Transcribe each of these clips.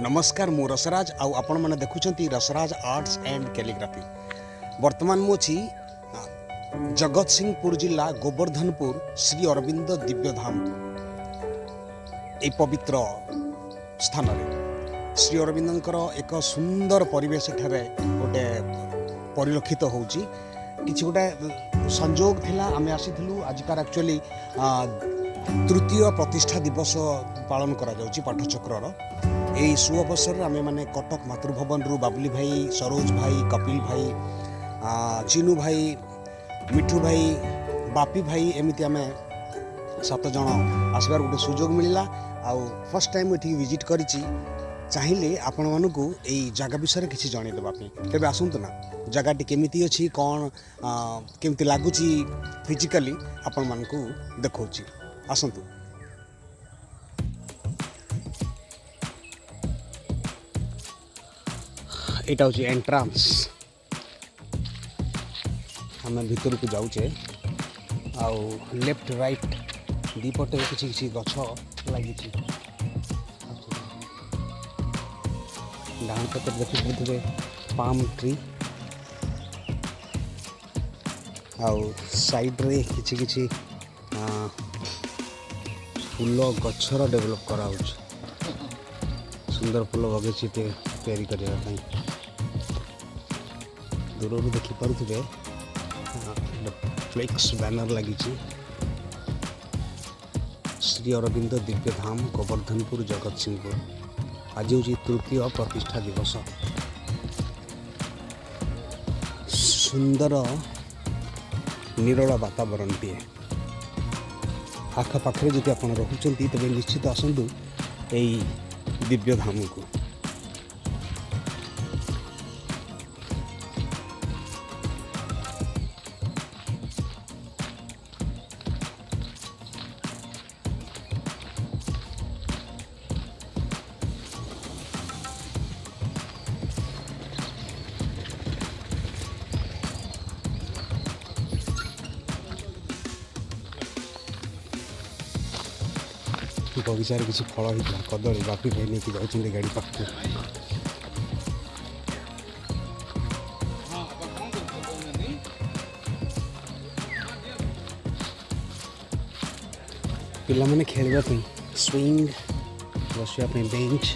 नमस्कार मु रसराज आउ आपण मैंने देखुं रसराज आर्ट्स एंड कैलीग्राफी। वर्तमान मुझी जगतसिंहपुर जिला गोवर्धनपुर श्री अरविंद दिव्यधाम ए पवित्र स्थान श्री अरविंदर एक सुंदर परिवेश गोटे परिलक्षित होची किछि गोटे संजोग थिला आमे आसीथिलु आजिकार एक्चुअली तृतीय प्रतिष्ठा दिवस पालन करा जाउची पाठचक्रर यही शु अवसर आम मैंने कटक मातृभवन रु बाबुली भाई, सरोज भाई, कपिल भाई, चिनू भाई, मिठू भाई, बापी भाई एमती आम 7 जन आसबार गोटे सुजोग मिलला। आउ फर्स्ट टाइम ये विजिट करिछि चाहिए आपण मानकु एई जगह विषय किसी जणे देबापी तेबे आसंतु ना जगहटी केमिति अछि कोन केमिति लागुछि फिजिकली आपण मानकु देखौछि आसंतु। एटा हूँ एंट्रांस आम भीतर को जाऊे आउ लेफ्ट राइट दीपटे किसी किसी गछ लगी डाण पटे देखिए पाम ट्री आउ साइड रे किसी किसी फूल गछर डेवलप करा सुंदर फूल बगीची तैयारी करने दूर देखिपे फ्लेक्स बैनर लगी श्री अरविंद दिव्यधाम गोवर्धनपुर जगतसिंहपुर। आज हूँ तृतीय प्रतिष्ठा दिवस। सुंदर निरल वातावरण टे आखपाखे जब आप रोचते तेज निश्चित आसतु यही दिव्यधाम को। बगीचार किसी फल होता कदली बापी भाई नहीं जाऊँ गाड़ी पाख पिला माने खेलवाई स्विंग बसवा बेंच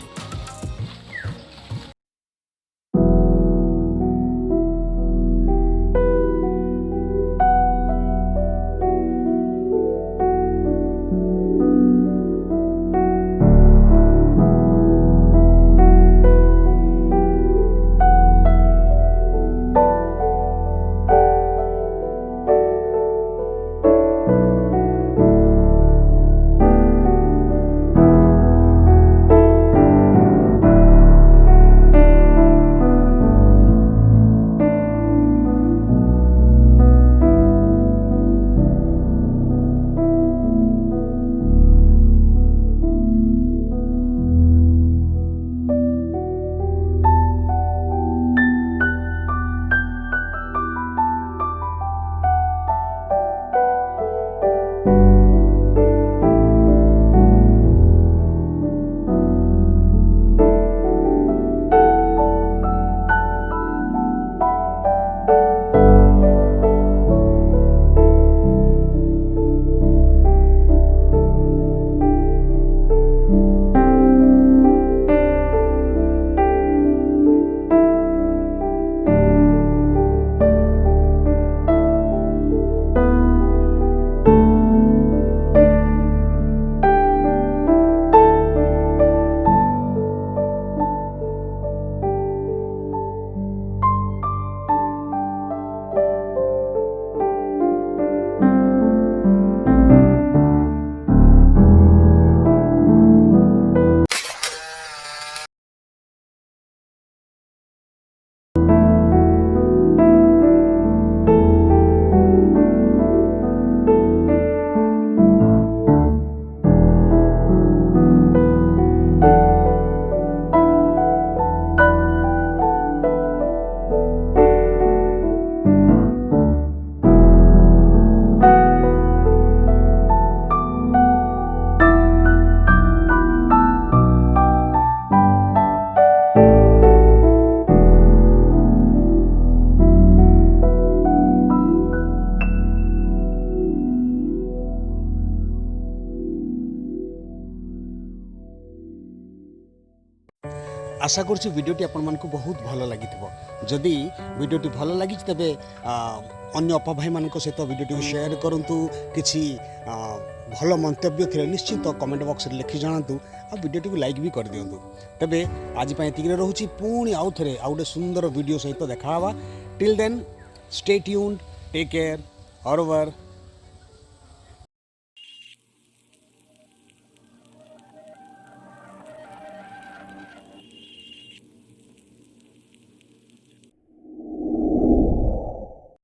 आशा करुँ भिडियोटी आपको बहुत भल लगी जदि भिडियोटी भल लगी तेज अन्य अपा भाई मान सहित भिडियोटी शेयर करूँ किसी भल मंतव्य थे निश्चित कमेंट बॉक्स में लिखि जनातु आ भिडियोटी को लाइक भी कर दिंतु तेबे आज ये रोचे पुणी आउ थे आउ गोटे सुंदर वीडियो सहित देखा till then stay tuned take care all over.